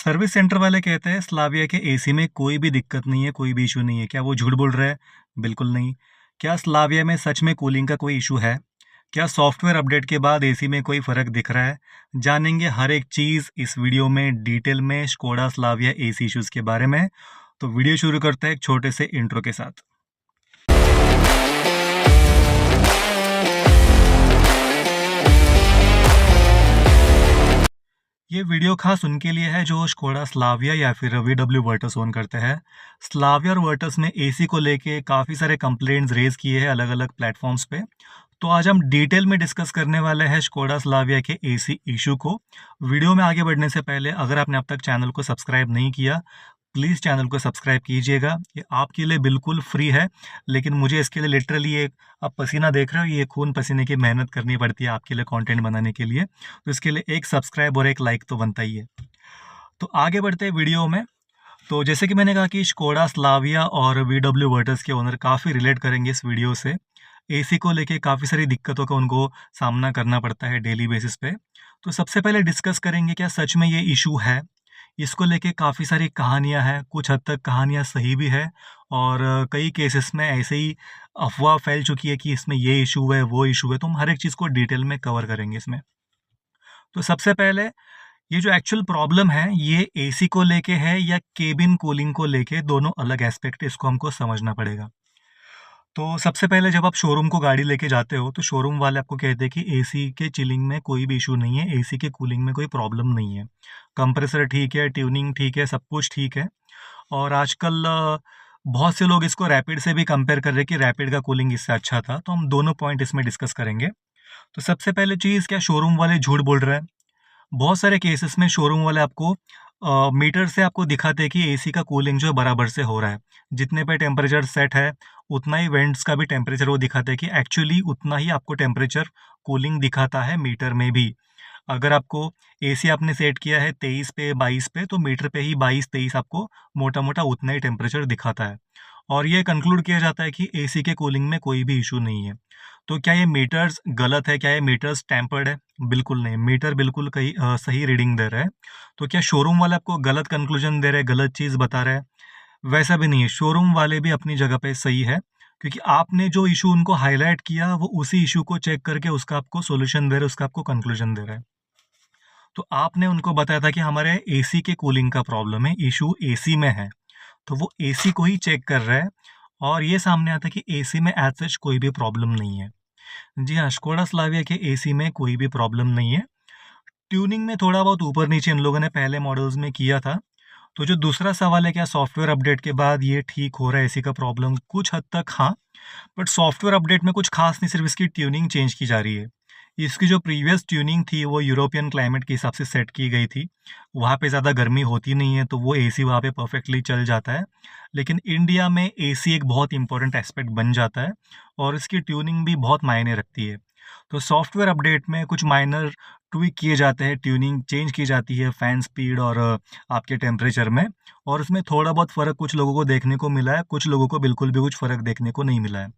Service centre वाले कहते हैं स्लाविया के एसी में कोई भी दिक्कत नहीं है, कोई भी इशू नहीं है। क्या वो झूठ बोल रहा है? बिल्कुल नहीं। क्या स्लाविया में सच में कूलिंग का कोई इशू है? क्या सॉफ्टवेयर अपडेट के बाद एसी में कोई फ़र्क दिख रहा है? जानेंगे हर एक चीज़ इस वीडियो में डिटेल में स्कोडा स्लाविया एसी इश्यूज़ के बारे में। तो वीडियो शुरू करते हैं एक छोटे से इंट्रो के साथ। ये वीडियो खास उनके लिए है जो स्कोडा स्लाविया या फिर VW वर्टस ओन करते हैं। स्लाविया और वर्टस ने एसी को लेके काफ़ी सारे कंप्लेंट्स रेज किए हैं अलग अलग प्लेटफॉर्म्स पे। तो आज हम डिटेल में डिस्कस करने वाले हैं स्कोडा स्लाविया के एसी इशू को। वीडियो में आगे बढ़ने से पहले अगर आपने अब तक चैनल को सब्सक्राइब नहीं किया, प्लीज़ चैनल को सब्सक्राइब कीजिएगा। ये आपके लिए बिल्कुल फ्री है, लेकिन मुझे इसके लिए लिटरली ये आप पसीना देख रहे हो, ये खून पसीने की मेहनत करनी पड़ती है आपके लिए कंटेंट बनाने के लिए। तो इसके लिए एक सब्सक्राइब और एक लाइक तो बनता ही है। तो आगे बढ़ते हैं वीडियो में। तो जैसे कि मैंने कहा कि स्कोडा स्लाविया और VW वर्टस के ओनर काफ़ी रिलेट करेंगे इस वीडियो से। एसी को लेके काफ़ी सारी दिक्कतों का उनको सामना करना पड़ता है डेली बेसिस पे। तो सबसे पहले डिस्कस करेंगे क्या सच में ये इशू है। इसको लेके काफ़ी सारी कहानियाँ हैं, कुछ हद तक कहानियाँ सही भी है और कई केसेस में ऐसे ही अफ़वाह फैल चुकी है कि इसमें ये इशू है, वो इशू है। तो हम हर एक चीज़ को डिटेल में कवर करेंगे इसमें। तो सबसे पहले ये जो एक्चुअल प्रॉब्लम है, ये एसी को लेके है या केबिन कूलिंग को लेके, दोनों अलग एस्पेक्ट है, इसको हमको समझना पड़ेगा। तो सबसे पहले जब आप शोरूम को गाड़ी लेके जाते हो, तो शोरूम वाले आपको कहते हैं कि एसी के चिलिंग में कोई भी इशू नहीं है, एसी के कूलिंग में कोई प्रॉब्लम नहीं है। कंप्रेसर ठीक है, ट्यूनिंग ठीक है, सब कुछ ठीक है। और आजकल बहुत से लोग इसको रैपिड से भी कंपेयर कर रहे हैं कि रैपिड का कूलिंग इससे अच्छा था। तो हम दोनों पॉइंट इसमें डिस्कस करेंगे। तो सबसे पहले चीज़, क्या शोरूम वाले झूठ बोल रहे हैं? बहुत सारे केसेस में शोरूम वाले आपको मीटर से आपको दिखाते हैं कि एसी का कूलिंग जो है बराबर से हो रहा है। जितने पे टेम्परेचर सेट है, उतना ही वेंट्स का भी टेम्परेचर वो दिखाते हैं कि एक्चुअली उतना ही आपको टेम्परेचर कूलिंग दिखाता है मीटर में भी। अगर आपको एसी आपने सेट किया है 23 पे 22 पे, तो मीटर पे ही 22-23 आपको मोटा-मोटा उतना ही टेम्परेचर दिखाता है। और ये कंक्लूड किया जाता है कि एसी के कूलिंग में कोई भी इशू नहीं है। तो क्या ये मीटर्स गलत है? क्या ये मीटर्स टेम्पर्ड है? बिल्कुल नहीं, मीटर बिल्कुल सही रीडिंग दे रहा है। तो क्या शोरूम वाले आपको गलत कंक्लूजन दे रहे हैं, गलत चीज़ बता रहे हैं? वैसा भी नहीं है, शोरूम वाले भी अपनी जगह पे सही है, क्योंकि आपने जो इशू उनको हाईलाइट किया, वो उसी इशू को चेक करके उसका आपको सॉल्यूशन दे रहे हैं, उसका आपको कंक्लूजन दे रहे हैं। तो आपने उनको बताया था कि हमारे एसी के कूलिंग का प्रॉब्लम है, इशू एसी में है। तो वो एसी को ही चेक कर रहा है और ये सामने आता है कि एसी में एज़ सच कोई भी प्रॉब्लम नहीं है। जी हाँ, स्कोडा स्लाविया के एसी में कोई भी प्रॉब्लम नहीं है। ट्यूनिंग में थोड़ा बहुत ऊपर-नीचे इन लोगों ने पहले मॉडल्स में किया था। तो जो दूसरा सवाल है, क्या सॉफ्टवेयर अपडेट के बाद ये ठीक हो रहा है एसी का प्रॉब्लम? कुछ हद तक हाँ, बट सॉफ्टवेयर अपडेट में कुछ खास नहीं, सिर्फ इसकी ट्यूनिंग चेंज की जा रही है। इसकी जो प्रीवियस ट्यूनिंग थी वो यूरोपियन क्लाइमेट के हिसाब से सेट की गई थी। वहाँ पे ज़्यादा गर्मी होती नहीं है, तो वो एसी वहाँ पे परफेक्टली चल जाता है। लेकिन इंडिया में एसी एक बहुत इंपॉर्टेंट एस्पेक्ट बन जाता है और इसकी ट्यूनिंग भी बहुत मायने रखती है। तो सॉफ्टवेयर अपडेट में कुछ माइनर ट्विक किए जाते हैं, ट्यूनिंग चेंज की जाती है फ़ैन स्पीड और आपके टेम्परेचर में, और उसमें थोड़ा बहुत फ़र्क कुछ लोगों को देखने को मिला है, कुछ लोगों को बिल्कुल भी कुछ फ़र्क देखने को नहीं मिला है।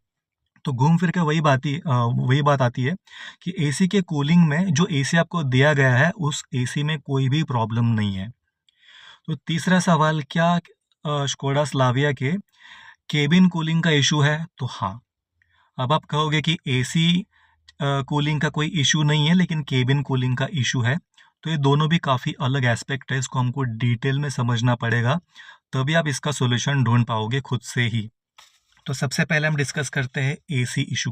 तो घूम फिर के वही बात आती है कि एसी के कूलिंग में जो एसी आपको दिया गया है, उस एसी में कोई भी प्रॉब्लम नहीं है। तो तीसरा सवाल, क्या स्कोडा स्लाविया के केबिन कूलिंग का इशू है? तो हाँ। अब आप कहोगे कि एसी कूलिंग का कोई इशू नहीं है, लेकिन केबिन कूलिंग का इशू है। तो ये दोनों भी काफ़ी अलग एस्पेक्ट है, इसको हमको डिटेल में समझना पड़ेगा, तभी आप इसका सॉल्यूशन ढूँढ पाओगे खुद से ही। तो सबसे पहले हम डिस्कस करते हैं एसी इशू।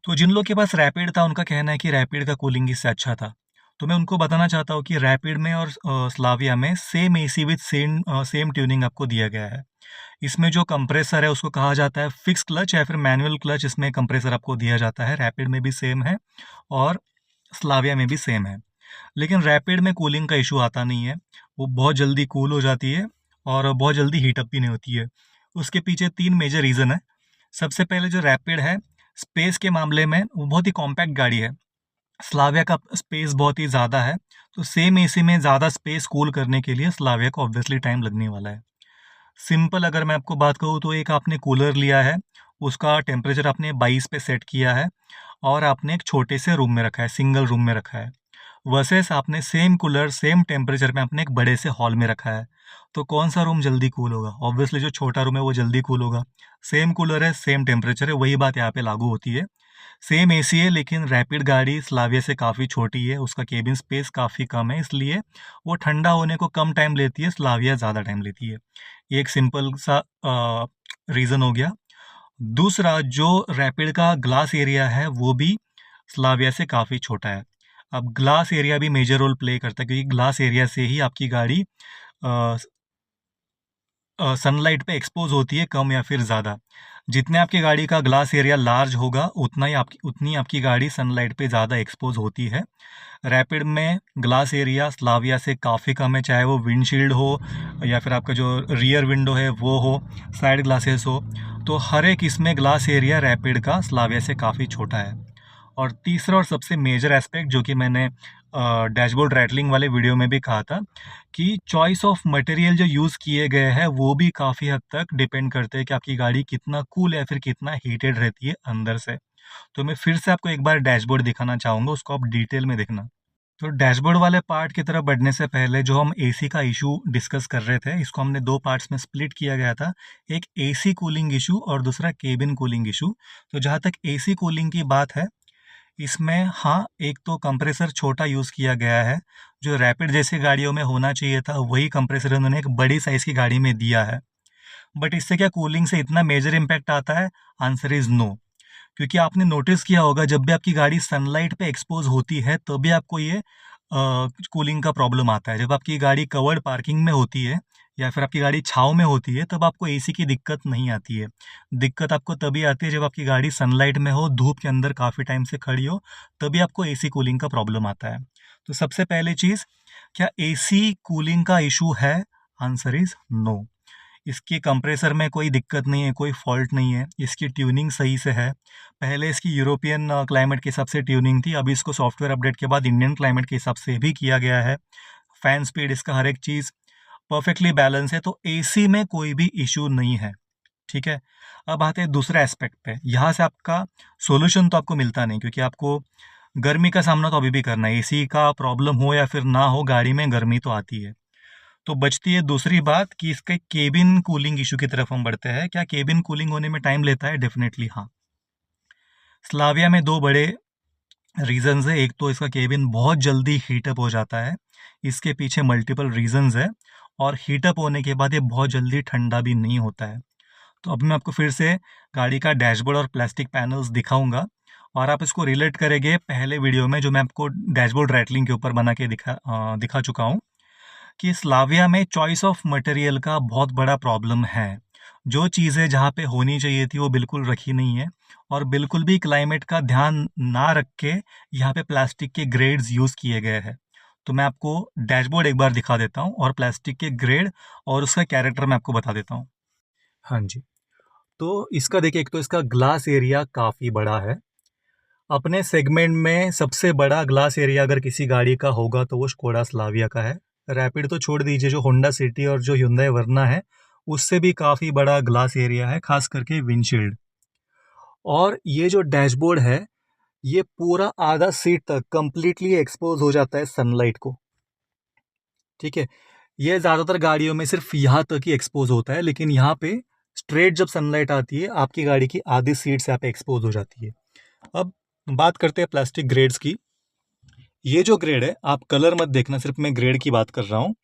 तो जिन लोग के पास रैपिड था, उनका कहना है कि रैपिड का कूलिंग इससे अच्छा था। तो मैं उनको बताना चाहता हूँ कि रैपिड में और स्लाविया में same AC with same tuning आपको दिया गया है। इसमें जो कंप्रेसर है उसको कहा जाता है फिक्स क्लच या फिर मैनुअल क्लच, इसमें कंप्रेसर आपको दिया जाता है। रैपिड में भी सेम है और स्लाविया में भी सेम है। लेकिन रैपिड में कूलिंग का इशू आता नहीं है, वो बहुत जल्दी कूल हो जाती है और बहुत जल्दी हीट अप भी नहीं होती है। उसके पीछे 3 मेजर रीज़न है। सबसे पहले जो रैपिड है, स्पेस के मामले में वो बहुत ही कॉम्पैक्ट गाड़ी है। स्लाविया का स्पेस बहुत ही ज़्यादा है, तो सेम एसी में ज़्यादा स्पेस कूल करने के लिए स्लाविया को ऑब्वियसली टाइम लगने वाला है। सिंपल अगर मैं आपको बात कहूँ, तो एक आपने कूलर लिया है, उसका टेम्परेचर आपने 22 पे सेट किया है और आपने एक छोटे से रूम में रखा है, सिंगल रूम में रखा है। वर्सेस आपने सेम कूलर सेम टेम्परेचर में आपने एक बड़े से हॉल में रखा है, तो कौन सा रूम जल्दी कूल होगा? ऑब्वियसली जो छोटा रूम है वो जल्दी कूल होगा। सेम कूलर है, सेम टेम्परेचर है, वही बात यहाँ पे लागू होती है। सेम एसी है, लेकिन रैपिड गाड़ी स्लाविया से काफ़ी छोटी है, उसका केबिन स्पेस काफ़ी कम है, इसलिए वो ठंडा होने को कम टाइम लेती है, स्लाविया ज़्यादा टाइम लेती है। ये एक सिंपल सा रीज़न हो गया। दूसरा, जो रैपिड का ग्लास एरिया है वो भी स्लाविया से काफ़ी छोटा है। अब ग्लास एरिया भी मेजर रोल प्ले करता है, क्योंकि ग्लास एरिया से ही आपकी गाड़ी सनलाइट पे एक्सपोज होती है, कम या फिर ज़्यादा। जितने आपकी गाड़ी का ग्लास एरिया लार्ज होगा उतनी आपकी गाड़ी सनलाइट पे ज़्यादा एक्सपोज होती है। रैपिड में ग्लास एरिया स्लाविया से काफ़ी कम है, चाहे वो विंडशील्ड हो या फिर आपका जो रियर विंडो है वो हो, साइड ग्लासेस हो, तो हर एक इसमें ग्लास एरिया रैपिड का स्लाविया से काफ़ी छोटा है। और तीसरा और सबसे मेजर एस्पेक्ट, जो कि मैंने डैशबोर्ड रैटलिंग वाले वीडियो में भी कहा था, कि चॉइस ऑफ मटेरियल जो यूज़ किए गए हैं वो भी काफ़ी हद तक डिपेंड करते हैं कि आपकी गाड़ी कितना कूल या फिर कितना हीटेड रहती है अंदर से। तो मैं फिर से आपको एक बार डैशबोर्ड दिखाना चाहूँगा, उसको आप डिटेल में देखना। तो डैशबोर्ड वाले पार्ट की तरफ बढ़ने से पहले जो हम एसी का इशू डिस्कस कर रहे थे, इसको हमने 2 पार्ट्स में स्प्लिट किया गया था। एक एसी कूलिंग इशू और दूसरा केबिन कूलिंग इशू। तो जहाँ तक एसी कूलिंग की बात है, इसमें हाँ, एक तो कंप्रेसर छोटा यूज़ किया गया है। जो रैपिड जैसी गाड़ियों में होना चाहिए था, वही कंप्रेसर उन्होंने एक बड़ी साइज़ की गाड़ी में दिया है। बट इससे क्या कूलिंग से इतना मेजर इम्पैक्ट आता है? Answer is no. क्योंकि आपने नोटिस किया होगा, जब भी आपकी गाड़ी सनलाइट पे एक्सपोज होती है तभी आपको ये कूलिंग का प्रॉब्लम आता है। जब आपकी गाड़ी कवर्ड पार्किंग में होती है या फिर आपकी गाड़ी छाँव में होती है, तब आपको एसी की दिक्कत नहीं आती है। दिक्कत आपको तभी आती है जब आपकी गाड़ी सनलाइट में हो, धूप के अंदर काफ़ी टाइम से खड़ी हो, तभी आपको एसी कूलिंग का प्रॉब्लम आता है। तो सबसे पहली चीज़, क्या एसी कूलिंग का इशू है? Answer is no. इसके कंप्रेसर में कोई दिक्कत नहीं है, कोई फॉल्ट नहीं है, इसकी ट्यूनिंग सही से है। पहले इसकी यूरोपियन क्लाइमेट के हिसाब से ट्यूनिंग थी, अभी इसको सॉफ्टवेयर अपडेट के बाद इंडियन क्लाइमेट के हिसाब से भी किया गया है। फैन स्पीड, इसका हर एक चीज़ परफेक्टली बैलेंस है, तो एसी में कोई भी इशू नहीं है, ठीक है? अब आते हैं दूसरे एस्पेक्ट पे। यहाँ से आपका सॉल्यूशन तो आपको मिलता नहीं, क्योंकि आपको गर्मी का सामना तो अभी भी करना है। एसी का प्रॉब्लम हो या फिर ना हो, गाड़ी में गर्मी तो आती है। तो बचती है दूसरी बात कि इसके केबिन कूलिंग इशू की तरफ हम बढ़ते हैं। क्या केबिन कूलिंग होने में टाइम लेता है? डेफिनेटली हाँ। स्लाविया में 2 बड़े रीज़न्स हैं। एक तो इसका केबिन बहुत जल्दी हीटअप हो जाता है। इसके पीछे मल्टीपल रीज़न्स हैं, और हीटअप होने के बाद ये बहुत जल्दी ठंडा भी नहीं होता है। तो अभी मैं आपको फिर से गाड़ी का डैशबोर्ड और प्लास्टिक पैनल्स दिखाऊँगा, और आप इसको रिलेट करेंगे पहले वीडियो में जो मैं आपको डैशबोर्ड रैटलिंग के ऊपर बना के दिखा चुका हूँ, कि स्लाविया में चॉइस ऑफ मटेरियल का बहुत बड़ा प्रॉब्लम है। जो चीज़ें जहाँ पे होनी चाहिए थी वो बिल्कुल रखी नहीं है, और बिल्कुल भी क्लाइमेट का ध्यान ना रख के यहाँ पे प्लास्टिक के ग्रेड्स यूज़ किए गए हैं। तो मैं आपको डैशबोर्ड एक बार दिखा देता हूँ, और प्लास्टिक के ग्रेड और उसका कैरेक्टर मैं आपको बता देता हूँ। हाँ जी। तो इसका देखिए, एक तो इसका ग्लास एरिया काफ़ी बड़ा है। अपने सेगमेंट में सबसे बड़ा ग्लास एरिया अगर किसी गाड़ी का होगा तो वो स्कोडा स्लाविया का है। रैपिड तो छोड़ दीजिए, जो होंडा सिटी और जो hyundai वर्ना है, उससे भी काफ़ी बड़ा ग्लास एरिया है, खास करके विंडशील्ड। और ये जो डैशबोर्ड है, ये पूरा आधा सीट तक कंप्लीटली एक्सपोज हो जाता है सनलाइट को, ठीक है? ये ज़्यादातर गाड़ियों में सिर्फ यहाँ तक ही एक्सपोज होता है, लेकिन यहाँ पे स्ट्रेट जब सनलाइट आती है, आपकी गाड़ी की आधी सीट्स यहाँ पे एक्सपोज हो जाती है। अब बात करते हैं प्लास्टिक ग्रेड्स की। ये जो ग्रेड है, आप कलर मत देखना, सिर्फ मैं ग्रेड की बात कर रहा हूँ।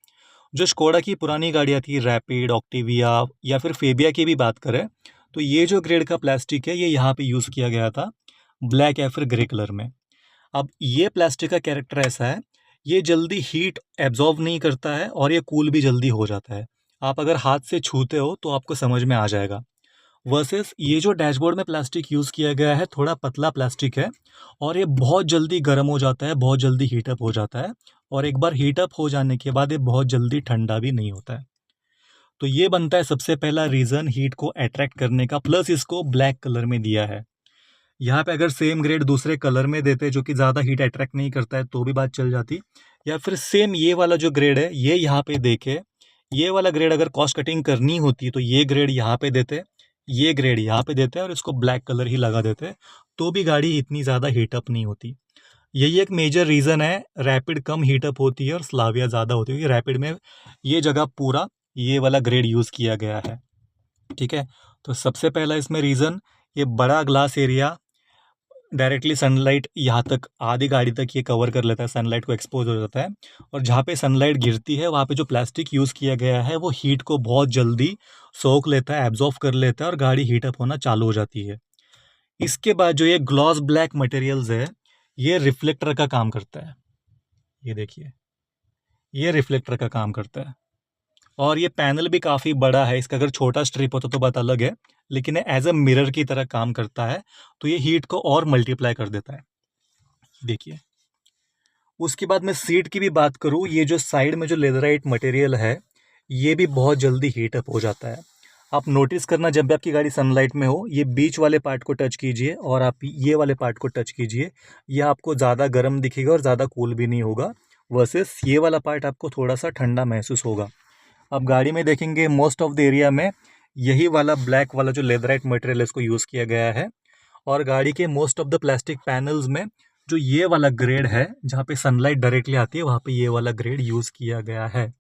जो स्कोडा की पुरानी गाड़ियाँ थी, रैपिड, ऑक्टिविया या फिर फेबिया की भी बात करें, तो ये जो ग्रेड का प्लास्टिक है, ये यहाँ पे यूज़ किया गया था, ब्लैक या फिर ग्रे कलर में। अब ये प्लास्टिक का कैरेक्टर ऐसा है, ये जल्दी हीट एब्जॉर्ब नहीं करता है, और ये कूल भी जल्दी हो जाता है। आप अगर हाथ से छूते हो तो आपको समझ में आ जाएगा। वर्सेस ये जो डैशबोर्ड में प्लास्टिक यूज़ किया गया है, थोड़ा पतला प्लास्टिक है, और ये बहुत जल्दी गर्म हो जाता है, बहुत जल्दी हीटअप हो जाता है, और एक बार हीटअप हो जाने के बाद ये बहुत जल्दी ठंडा भी नहीं होता है। तो ये बनता है सबसे पहला रीज़न हीट को अट्रैक्ट करने का, प्लस इसको ब्लैक कलर में दिया है। यहाँ पे अगर सेम ग्रेड दूसरे कलर में देते जो कि ज़्यादा हीट अट्रैक्ट नहीं करता है, तो भी बात चल जाती। या फिर सेम ये वाला जो ग्रेड है, ये यहाँ पे देके, ये वाला ग्रेड अगर कॉस्ट कटिंग करनी होती तो ये ग्रेड यहाँ पे देते, ये ग्रेड यहाँ पे देते और इसको ब्लैक कलर ही लगा देते, तो भी गाड़ी इतनी ज़्यादा हीटअप नहीं होती। यही एक मेजर रीज़न है, रैपिड कम हीटअप होती है और स्लाविया ज़्यादा होती है, क्योंकि रैपिड में ये जगह पूरा ये वाला ग्रेड यूज़ किया गया है। ठीक है, तो सबसे पहला इसमें रीज़न, ये बड़ा ग्लास एरिया डायरेक्टली सनलाइट यहाँ तक आधी गाड़ी तक ये कवर कर लेता है, सनलाइट को एक्सपोज हो जाता है। और जहाँ पे सनलाइट गिरती है वहाँ पे जो प्लास्टिक यूज़ किया गया है वो हीट को बहुत जल्दी सोख लेता है, एब्जॉर्व कर लेता है और गाड़ी हीटअप होना चालू हो जाती है। इसके बाद जो ये ग्लॉस ब्लैक मटेरियल्स है, ये रिफ्लेक्टर का काम करता है। ये देखिए, ये रिफ्लेक्टर का काम करता है। और ये पैनल भी काफ़ी बड़ा है, इसका अगर छोटा स्ट्रिप होता तो बात अलग है, लेकिन एज अ मिरर की तरह काम करता है, तो ये हीट को और मल्टीप्लाई कर देता है। देखिए, उसके बाद मैं सीट की भी बात करूँ, ये जो साइड में जो लेदराइट मटेरियल है, ये भी बहुत जल्दी हीटअप हो जाता है। आप नोटिस करना, जब भी आपकी गाड़ी सनलाइट में हो, ये बीच वाले पार्ट को टच कीजिए और आप ये वाले पार्ट को टच कीजिए, ये आपको ज़्यादा गर्म दिखेगा और ज़्यादा कूल भी नहीं होगा, वर्सेस ये वाला पार्ट आपको थोड़ा सा ठंडा महसूस होगा। अब गाड़ी में देखेंगे मोस्ट ऑफ द एरिया में यही वाला ब्लैक वाला जो लेदराइट मटेरियल है इसको यूज़ किया गया है। और गाड़ी के most of the plastic panels में जो ये वाला ग्रेड है, जहाँ पे सनलाइट डायरेक्टली आती है, वहाँ पे ये वाला ग्रेड यूज़ किया गया है।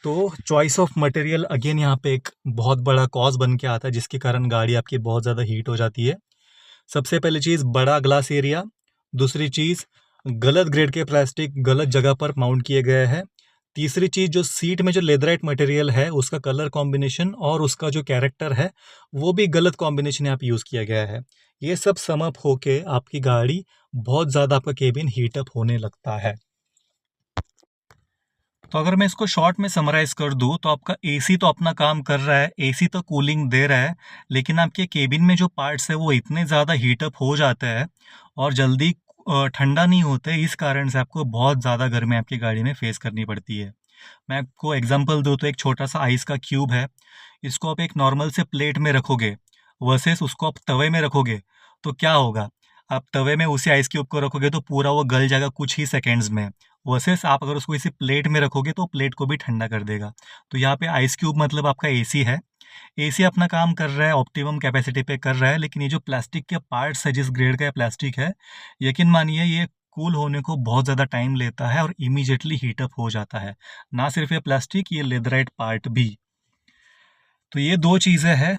तो चॉइस ऑफ मटेरियल अगेन यहाँ पे एक बहुत बड़ा कॉज बन के आता है, जिसके कारण गाड़ी आपकी बहुत ज़्यादा हीट हो जाती है। सबसे पहली चीज़, बड़ा ग्लास एरिया। दूसरी चीज़, गलत ग्रेड के प्लास्टिक गलत जगह पर माउंट किए गए हैं। तीसरी चीज़, जो सीट में जो लेदराइट मटेरियल है उसका कलर कॉम्बिनेशन और उसका जो कैरेक्टर है वो भी गलत कॉम्बिनेशन यहाँ पे यूज़ किया गया है। ये सब सम अप होके आपकी गाड़ी बहुत ज़्यादा, आपका केबिन हीटअप होने लगता है। तो अगर मैं इसको शॉर्ट में समराइज़ कर दूँ, तो आपका एसी तो अपना काम कर रहा है, एसी तो कूलिंग दे रहा है, लेकिन आपके केबिन में जो पार्ट्स है वो इतने ज़्यादा हीटअप हो जाते हैं और जल्दी ठंडा नहीं होते, इस कारण से आपको बहुत ज़्यादा गर्मी आपकी गाड़ी में फेस करनी पड़ती है। मैं आपको एग्जांपल दूँ तो एक छोटा सा आइस का क्यूब है, इसको आप एक नॉर्मल से प्लेट में रखोगे वर्सेस उसको आप तवे में रखोगे, तो क्या होगा? आप तवे में उसी आइस क्यूब को रखोगे तो पूरा वो गल जाएगा कुछ ही सेकेंड्स में, वर्सेस आप अगर उसको इसी प्लेट में रखोगे तो प्लेट को भी ठंडा कर देगा। तो यहाँ पे आइस क्यूब मतलब आपका एसी है। एसी अपना काम कर रहा है, ऑप्टिमम कैपेसिटी पे कर रहा है, लेकिन ये जो प्लास्टिक के पार्ट्स है, जिस ग्रेड का ये प्लास्टिक है, यकीन मानिए ये कूल होने को बहुत ज़्यादा टाइम लेता है और इमीडिएटली हीटअप हो जाता है। ना सिर्फ ये प्लास्टिक, ये लेदराइट पार्ट भी। तो ये दो चीज़ें हैं।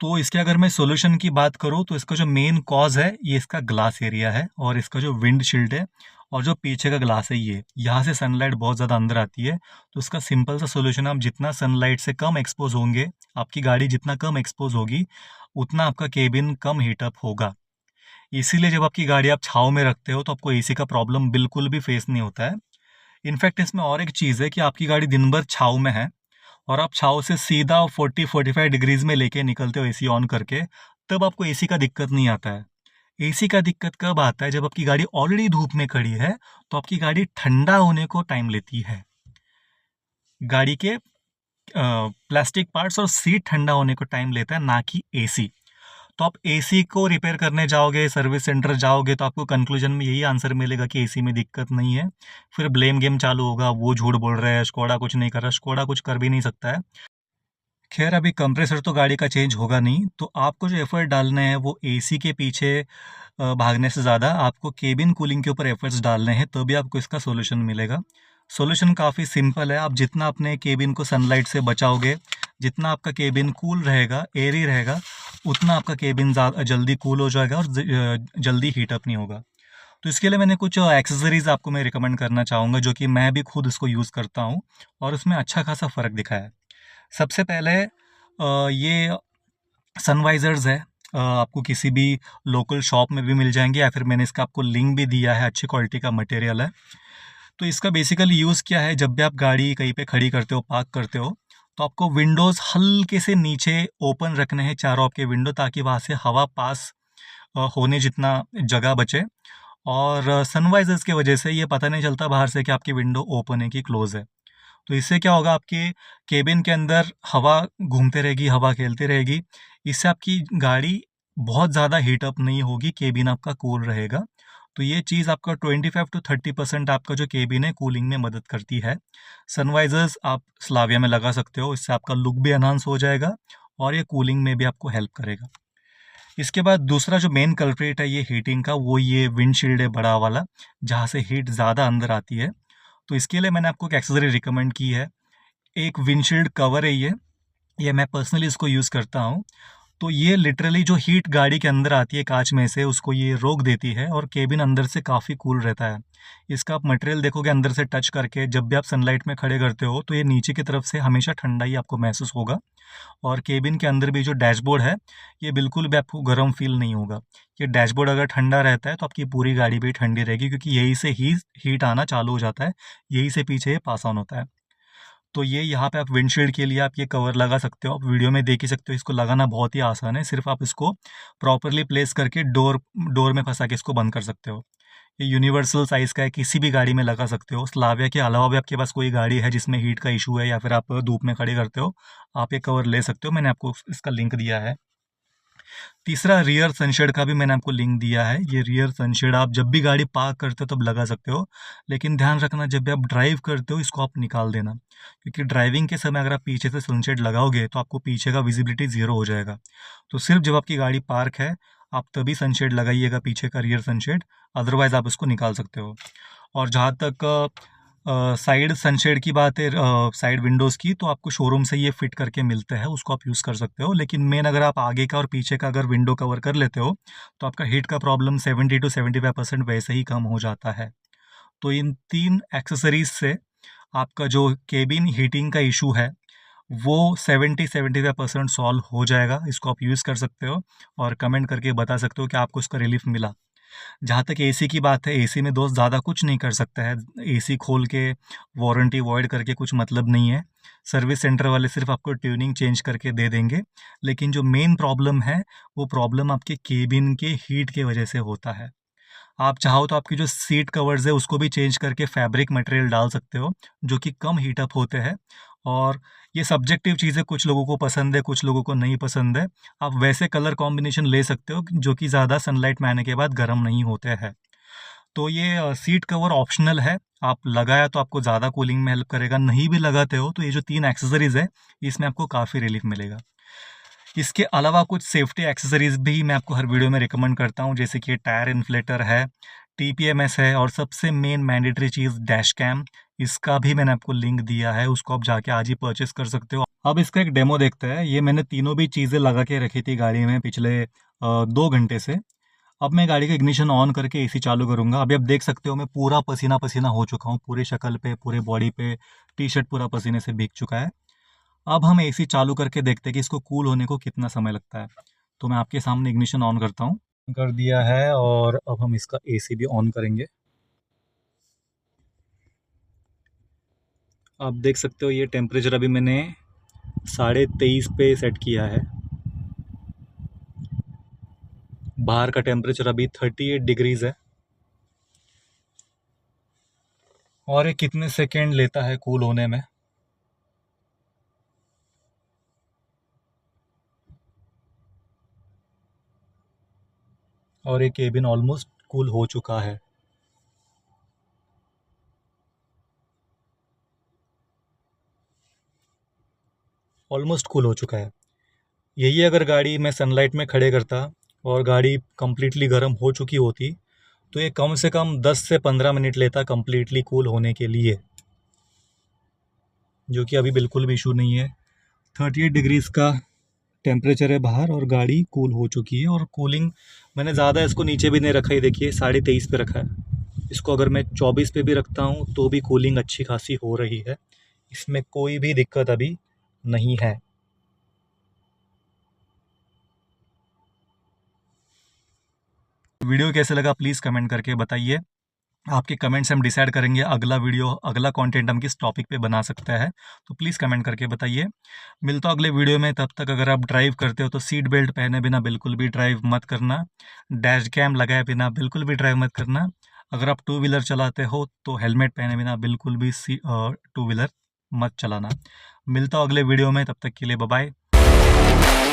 तो इसके अगर मैं सॉल्यूशन की बात करूँ, तो इसका जो मेन कॉज है ये इसका ग्लास एरिया है और इसका जो विंड शील्ड है और जो पीछे का ग्लास है, ये यहाँ से सनलाइट बहुत ज़्यादा अंदर आती है। तो इसका सिंपल सा सॉल्यूशन, आप जितना सनलाइट से कम एक्सपोज होंगे, आपकी गाड़ी जितना कम एक्सपोज होगी, उतना आपका केबिन कम हीटअप होगा। इसीलिए जब आपकी गाड़ी आप छाँव में रखते हो तो आपको एसी का प्रॉब्लम बिल्कुल भी फेस नहीं होता है। इनफैक्ट इसमें और एक चीज़ है कि आपकी गाड़ी दिन भर छाँव में है और आप छाँव से सीधा 40-45 डिग्रीज में लेके निकलते हो एसी ऑन करके, तब आपको एसी का दिक्कत नहीं आता है। एसी का दिक्कत कब आता है? जब आपकी गाड़ी ऑलरेडी धूप में खड़ी है, तो आपकी गाड़ी ठंडा होने को टाइम लेती है। गाड़ी के प्लास्टिक पार्ट्स और सीट ठंडा होने को टाइम लेता है, ना कि एसी। तो आप एसी को रिपेयर करने जाओगे, सर्विस सेंटर जाओगे, तो आपको कंक्लूजन में यही आंसर मिलेगा कि एसी में दिक्कत नहीं है। फिर ब्लेम गेम चालू होगा, वो झूठ बोल रहा है, स्कोडा कुछ नहीं कर रहा, स्कोडा कुछ कर भी नहीं सकता है। खैर, अभी कंप्रेसर तो गाड़ी का चेंज होगा नहीं, तो आपको जो एफर्ट डालने हैं वो एसी के पीछे भागने से ज़्यादा आपको केबिन कूलिंग के ऊपर एफर्ट्स डालने हैं, तभी आपको इसका सॉल्यूशन मिलेगा। सॉल्यूशन काफ़ी सिंपल है, आप जितना अपने केबिन को सनलाइट से बचाओगे, जितना आपका केबिन कूल रहेगा, एयरी रहेगा, उतना आपका केबिन जल्दी कूल हो जाएगा और जल्दी हीटअप नहीं होगा। तो इसके लिए मैंने कुछ एक्सेसरीज़ आपको मैं रिकमेंड करना चाहूँगा, जो कि मैं भी खुद इसको यूज़ करता हूँ और उसमें अच्छा खासा फ़र्क दिखा है। सबसे पहले ये सनवाइज़र्स है, आपको किसी भी लोकल शॉप में भी मिल जाएंगे, या फिर मैंने इसका आपको लिंक भी दिया है, अच्छी क्वालिटी का मटेरियल है। तो इसका बेसिकली यूज़ क्या है, जब भी आप गाड़ी कहीं पे खड़ी करते हो, पार्क करते हो, तो आपको विंडोज़ हल्के से नीचे ओपन रखने हैं, चारों आपके विंडो, ताकि वहाँ से हवा पास होने जितना जगह बचे। और सनवाइज़र्स की वजह से ये पता नहीं चलता बाहर से कि आपकी विंडो ओपन है कि क्लोज़ है। तो इससे क्या होगा, आपके केबिन के अंदर हवा घूमते रहेगी, हवा खेलती रहेगी। इससे आपकी गाड़ी बहुत ज़्यादा हीटअप नहीं होगी, केबिन आपका कूल रहेगा। तो ये चीज़ आपका 25 to 30% आपका जो केबिन है कूलिंग में मदद करती है। सनवाइज़र्स आप स्लाविया में लगा सकते हो, इससे आपका लुक भी एनहांस हो जाएगा और ये कूलिंग में भी आपको हेल्प करेगा। इसके बाद दूसरा जो मेन कल्प्रेट है ये हीटिंग का, वो ये विंडशील्ड है बड़ा वाला, जहाँ से हीट ज़्यादा अंदर आती है। तो इसके लिए मैंने आपको एक एक्सेसरी रिकमेंड की है। एक विंडशील्ड कवर है ये मैं पर्सनली इसको यूज़ करता हूँ। तो ये लिटरली जो हीट गाड़ी के अंदर आती है कांच में से, उसको ये रोक देती है और केबिन अंदर से काफ़ी कूल रहता है। इसका आप मटेरियल देखोगे अंदर से टच करके, जब भी आप सनलाइट में खड़े करते हो तो ये नीचे की तरफ से हमेशा ठंडा ही आपको महसूस होगा। और केबिन के अंदर भी जो डैशबोर्ड है, ये बिल्कुल भी आपको गर्म फील नहीं होगा। ये डैशबोर्ड अगर ठंडा रहता है तो आपकी पूरी गाड़ी भी ठंडी रहेगी, क्योंकि यहीं से ही हीट आना चालू हो जाता है, यहीं से पीछे ये पास ऑन होता है। तो ये यहाँ पे आप विंडशील्ड के लिए आप ये कवर लगा सकते हो। आप वीडियो में देख ही सकते हो, इसको लगाना बहुत ही आसान है। सिर्फ आप इसको प्रॉपरली प्लेस करके डोर डोर में फंसा के इसको बंद कर सकते हो। ये यूनिवर्सल साइज़ का है, किसी भी गाड़ी में लगा सकते हो। स्लाविया के अलावा भी आपके पास कोई गाड़ी है जिसमें हीट का इशू है या फिर आप धूप में खड़े करते हो, आप ये कवर ले सकते हो। मैंने आपको इसका लिंक दिया है। तीसरा रियर सनशेड का भी मैंने आपको लिंक दिया है। ये रियर सनशेड आप जब भी गाड़ी पार्क करते हो तब लगा सकते हो, लेकिन ध्यान रखना जब भी आप ड्राइव करते हो इसको आप निकाल देना, क्योंकि ड्राइविंग के समय अगर आप पीछे से सनशेड लगाओगे तो आपको पीछे का विजिबिलिटी ज़ीरो हो जाएगा। तो सिर्फ जब आपकी गाड़ी पार्क है आप तभी सनशेड लगाइएगा, पीछे का रियर सनशेड, अदरवाइज़ आप इसको निकाल सकते हो। और जहाँ तक साइड सनशेड की बात है, साइड विंडोज़ की, तो आपको शोरूम से ये फिट करके मिलते हैं, उसको आप यूज़ कर सकते हो। लेकिन मेन अगर आप आगे का और पीछे का अगर विंडो कवर कर लेते हो तो आपका हीट का प्रॉब्लम 70 to 75% वैसे ही कम हो जाता है। तो इन 3 एक्सेसरीज़ से आपका जो केबिन हीटिंग का इशू है वो 70-75% सॉल्व हो जाएगा। इसको आप यूज़ कर सकते हो और कमेंट करके बता सकते हो कि आपको इसका रिलीफ मिला। जहाँ तक एसी की बात है, एसी में दोस्त ज़्यादा कुछ नहीं कर सकता है। एसी खोल के वारंटी वॉइड करके कुछ मतलब नहीं है। सर्विस सेंटर वाले सिर्फ आपको ट्यूनिंग चेंज करके दे देंगे। लेकिन जो मेन प्रॉब्लम है, वो प्रॉब्लम आपके केबिन के हीट के वजह से होता है। आप चाहो तो आपकी जो सीट कवर्स है उसको भी चेंज करके फैब्रिक मटेरियल डाल सकते हो, जो कि कम हीट अप होते हैं। और ये सब्जेक्टिव चीज़ है, कुछ लोगों को पसंद है, कुछ लोगों को नहीं पसंद है। आप वैसे कलर कॉम्बिनेशन ले सकते हो जो कि ज़्यादा सनलाइट में आने के बाद गर्म नहीं होते हैं। तो ये सीट कवर ऑप्शनल है, आप लगाया तो आपको ज़्यादा कूलिंग में हेल्प करेगा, नहीं भी लगाते हो तो ये जो 3 एक्सेसरीज़ है इसमें आपको काफ़ी रिलीफ मिलेगा। इसके अलावा कुछ सेफ्टी एक्सेसरीज़ भी मैं आपको हर वीडियो में रिकमेंड करता हूँ, जैसे कि टायर इन्फ्लेटर है, टीपीएमएस है और सबसे मेन मैंडेटरी चीज़ डैश कैम। इसका भी मैंने आपको लिंक दिया है, उसको आप जाके आज ही परचेस कर सकते हो। अब इसका एक डेमो देखते हैं। ये मैंने तीनों भी चीज़ें लगा के रखी थी गाड़ी में पिछले 2 घंटे से। अब मैं गाड़ी का इग्निशन ऑन करके एसी चालू करूँगा। अभी आप देख सकते हो मैं पूरा पसीना-पसीना हो चुका हूँ, पूरी शक्ल पे, पूरे बॉडी पे, टी-शर्ट पूरा पसीने से भीग चुका है। अब हम एसी चालू करके देखते हैं कि इसको कूल होने को कितना समय लगता है। तो मैं आपके सामने इग्निशन ऑन करता हूँ। कर दिया है और अब हम इसका एसी भी ऑन करेंगे। आप देख सकते हो ये टेम्परेचर अभी मैंने 23.5 पे सेट किया है। बाहर का टेम्परेचर अभी 38 डिग्रीज है। और ये कितने सेकेंड लेता है कूल होने में। और ये केबिन ऑलमोस्ट कूल हो चुका है। ऑलमोस्ट कूल हो चुका है। यही अगर गाड़ी मैं सनलाइट में खड़े करता और गाड़ी कंप्लीटली गर्म हो चुकी होती तो ये कम से कम 10 से 15 मिनट लेता कंप्लीटली कूल होने के लिए, जो कि अभी बिल्कुल भी इशू नहीं है। 38 डिग्रीज़ का टेम्परेचर है बाहर और गाड़ी कूल हो चुकी है। और कूलिंग मैंने ज़्यादा इसको नीचे भी नहीं रखा, ही देखिए 23.5 पे रखा है। इसको अगर मैं 24 पे भी रखता हूँ तो भी कूलिंग अच्छी खासी हो रही है, इसमें कोई भी दिक्कत अभी नहीं है। वीडियो कैसे लगा प्लीज़ कमेंट करके बताइए। आपके कमेंट से हम डिसाइड करेंगे अगला कंटेंट हम किस टॉपिक पे बना सकते हैं। तो प्लीज़ कमेंट करके बताइए। मिलता हूँ अगले वीडियो में, तब तक अगर आप ड्राइव करते हो तो सीट बेल्ट पहने बिना बिल्कुल भी ड्राइव मत करना। डैश कैम लगाए बिना बिल्कुल भी ड्राइव मत करना। अगर आप टू व्हीलर चलाते हो तो हेलमेट पहने बिना बिल्कुल भी टू व्हीलर मत चलाना। मिलता हूँ अगले वीडियो में, तब तक के लिए बाय बाय।